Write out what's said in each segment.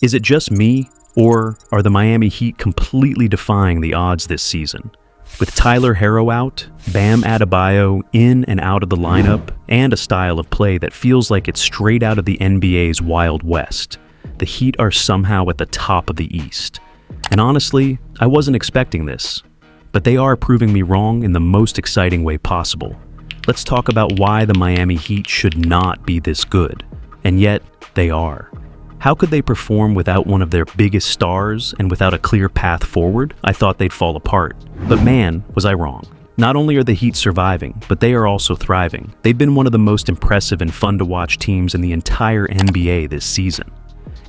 Is it just me, or are the Miami Heat completely defying the odds this season? With Tyler Herro out, Bam Adebayo in and out of the lineup, and a style of play that feels like it's straight out of the NBA's Wild West, the Heat are somehow at the top of the East. And honestly, I wasn't expecting this, but they are proving me wrong in the most exciting way possible. Let's talk about why the Miami Heat should not be this good, and yet they are. How could they perform without one of their biggest stars and without a clear path forward? I thought they'd fall apart. But man, was I wrong. Not only are the Heat surviving, but they are also thriving. They've been one of the most impressive and fun to watch teams in the entire NBA this season.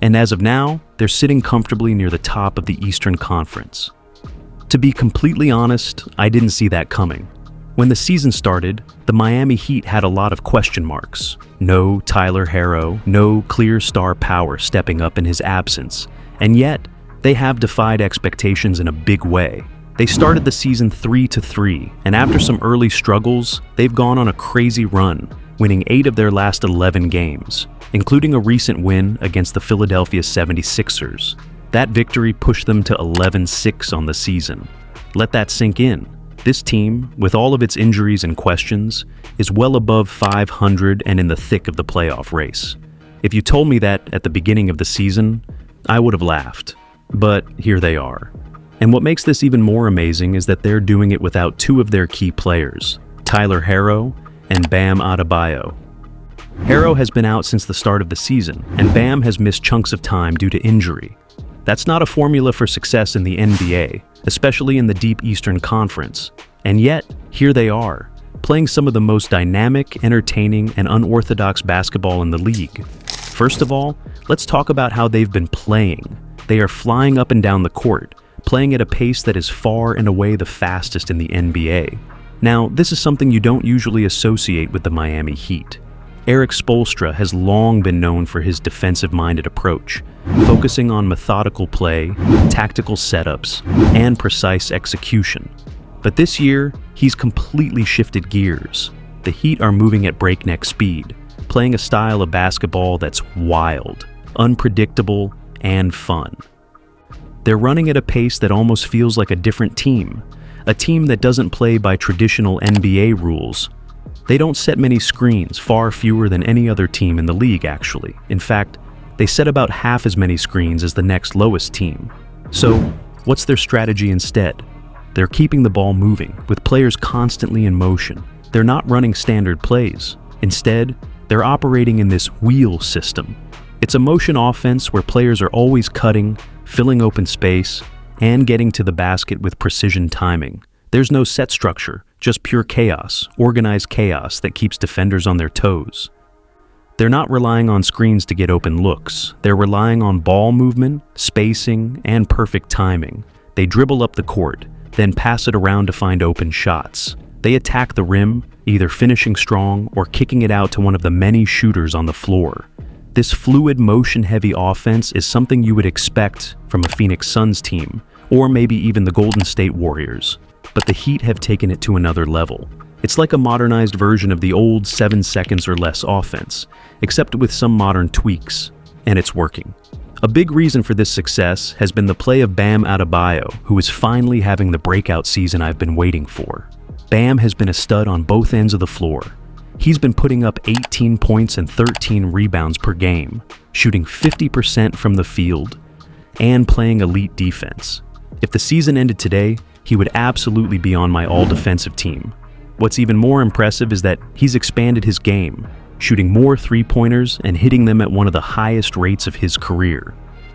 And as of now, they're sitting comfortably near the top of the Eastern Conference. To be completely honest, I didn't see that coming. When the season started, the Miami Heat had a lot of question marks. No Tyler Herro, no clear star power stepping up in his absence. And yet, they have defied expectations in a big way. They started the season 3-3, and after some early struggles, they've gone on a crazy run, winning 8 of their last 11 games, including a recent win against the Philadelphia 76ers. That victory pushed them to 11-6 on the season. Let that sink in. This team, with all of its injuries and questions, is well above 500 and in the thick of the playoff race. If you told me that at the beginning of the season, I would have laughed. But here they are. And what makes this even more amazing is that they're doing it without 2 of their key players, Tyler Herro and Bam Adebayo. Herro has been out since the start of the season, and Bam has missed chunks of time due to injury. That's not a formula for success in the NBA, especially in the deep Eastern Conference. And yet, here they are, playing some of the most dynamic, entertaining, and unorthodox basketball in the league. First of all, let's talk about how they've been playing. They are flying up and down the court, playing at a pace that is far and away the fastest in the NBA. Now, this is something you don't usually associate with the Miami Heat. Erik Spoelstra has long been known for his defensive-minded approach, focusing on methodical play, tactical setups, and precise execution. But this year, he's completely shifted gears. The Heat are moving at breakneck speed, playing a style of basketball that's wild, unpredictable, and fun. They're running at a pace that almost feels like a different team, a team that doesn't play by traditional NBA rules. They don't set many screens, far fewer than any other team in the league, actually. In fact, they set about half as many screens as the next lowest team. So, what's their strategy instead? They're keeping the ball moving, with players constantly in motion. They're not running standard plays. Instead, they're operating in this wheel system. It's a motion offense where players are always cutting, filling open space, and getting to the basket with precision timing. There's no set structure, just pure chaos, organized chaos that keeps defenders on their toes. They're not relying on screens to get open looks. They're relying on ball movement, spacing, and perfect timing. They dribble up the court, then pass it around to find open shots. They attack the rim, either finishing strong or kicking it out to one of the many shooters on the floor. This fluid, motion-heavy offense is something you would expect from a Phoenix Suns team, or maybe even the Golden State Warriors. But the Heat have taken it to another level. It's like a modernized version of the old 7 seconds or less offense, except with some modern tweaks, and it's working. A big reason for this success has been the play of Bam Adebayo, who is finally having the breakout season I've been waiting for. Bam has been a stud on both ends of the floor. He's been putting up 18 points and 13 rebounds per game, shooting 50% from the field, and playing elite defense. If the season ended today, he would absolutely be on my all-defensive team. What's even more impressive is that he's expanded his game, shooting more three-pointers and hitting them at one of the highest rates of his career.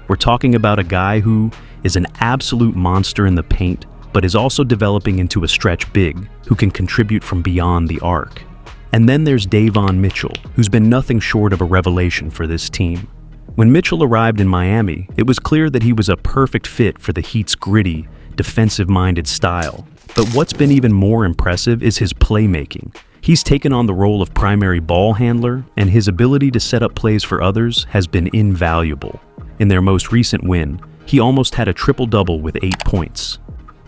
We're talking about a guy who is an absolute monster in the paint, but is also developing into a stretch big who can contribute from beyond the arc. And then there's Davon Mitchell, who's been nothing short of a revelation for this team. When Mitchell arrived in Miami, it was clear that he was a perfect fit for the Heat's gritty, defensive-minded style. But what's been even more impressive is his playmaking. He's taken on the role of primary ball handler, and his ability to set up plays for others has been invaluable. In their most recent win, he almost had a triple-double with 8 points,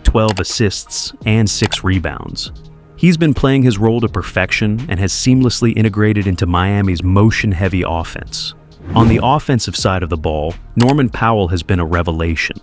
12 assists, and 6 rebounds. He's been playing his role to perfection and has seamlessly integrated into Miami's motion-heavy offense. On the offensive side of the ball, Norman Powell has been a revelation.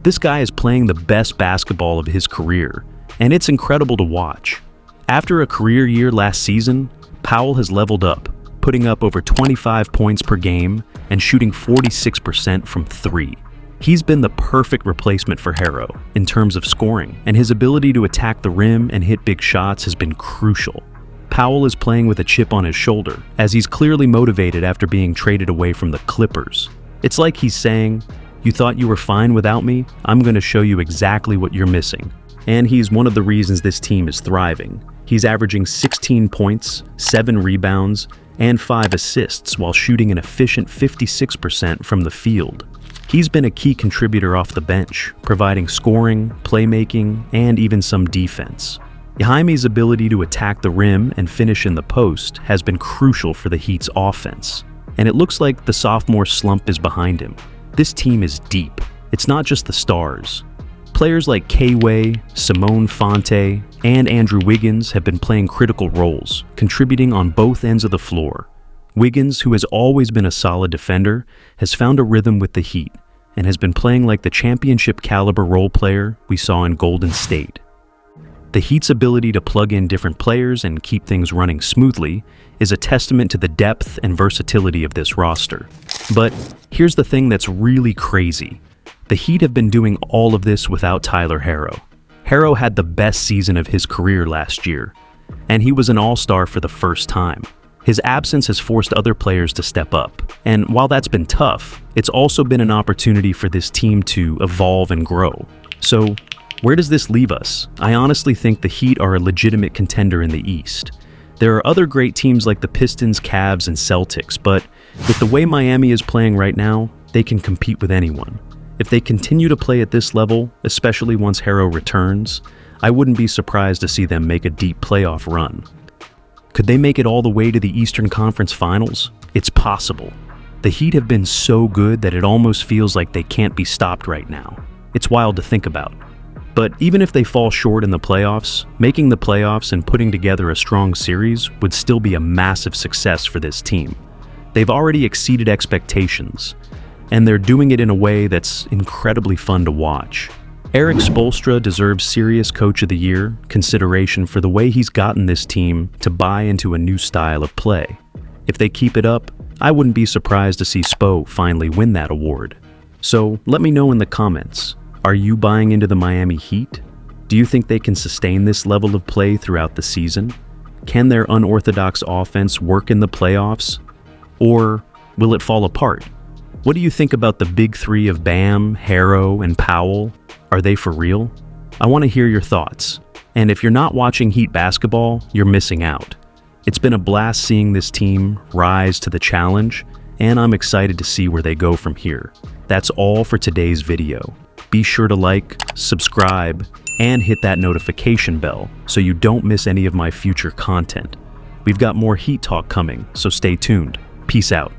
This guy is playing the best basketball of his career, and it's incredible to watch. After a career year last season, Powell has leveled up, putting up over 25 points per game and shooting 46% from three. He's been the perfect replacement for Harrow in terms of scoring, and his ability to attack the rim and hit big shots has been crucial. Powell is playing with a chip on his shoulder, as he's clearly motivated after being traded away from the Clippers. It's like he's saying, "You thought you were fine without me? I'm going to show you exactly what you're missing." And he's one of the reasons this team is thriving. He's averaging 16 points, 7 rebounds, and 5 assists while shooting an efficient 56% from the field. He's been a key contributor off the bench, providing scoring, playmaking, and even some defense. Jaime's ability to attack the rim and finish in the post has been crucial for the Heat's offense, and it looks like the sophomore slump is behind him. This team is deep. It's not just the stars. Players like K-Way, Simone Fonte, and Andrew Wiggins have been playing critical roles, contributing on both ends of the floor. Wiggins, who has always been a solid defender, has found a rhythm with the Heat and has been playing like the championship-caliber role player we saw in Golden State. The Heat's ability to plug in different players and keep things running smoothly is a testament to the depth and versatility of this roster. But here's the thing that's really crazy. The Heat have been doing all of this without Tyler Herro. Herro had the best season of his career last year, and he was an all-star for the first time. His absence has forced other players to step up, and while that's been tough, it's also been an opportunity for this team to evolve and grow. So, where does this leave us? I honestly think the Heat are a legitimate contender in the East. There are other great teams like the Pistons, Cavs, and Celtics, but with the way Miami is playing right now, they can compete with anyone. If they continue to play at this level, especially once Herro returns, I wouldn't be surprised to see them make a deep playoff run. Could they make it all the way to the Eastern Conference Finals? It's possible. The Heat have been so good that it almost feels like they can't be stopped right now. It's wild to think about. But even if they fall short in the playoffs, making the playoffs and putting together a strong series would still be a massive success for this team. They've already exceeded expectations, and they're doing it in a way that's incredibly fun to watch. Erik Spoelstra deserves serious Coach of the Year consideration for the way he's gotten this team to buy into a new style of play. If they keep it up, I wouldn't be surprised to see Spo finally win that award. So let me know in the comments. Are you buying into the Miami Heat? Do you think they can sustain this level of play throughout the season? Can their unorthodox offense work in the playoffs? Or will it fall apart? What do you think about the big three of Bam, Herro, and Powell? Are they for real? I want to hear your thoughts. And if you're not watching Heat basketball, you're missing out. It's been a blast seeing this team rise to the challenge, and I'm excited to see where they go from here. That's all for today's video. Be sure to like, subscribe, and hit that notification bell so you don't miss any of my future content. We've got more Heat talk coming, so stay tuned. Peace out.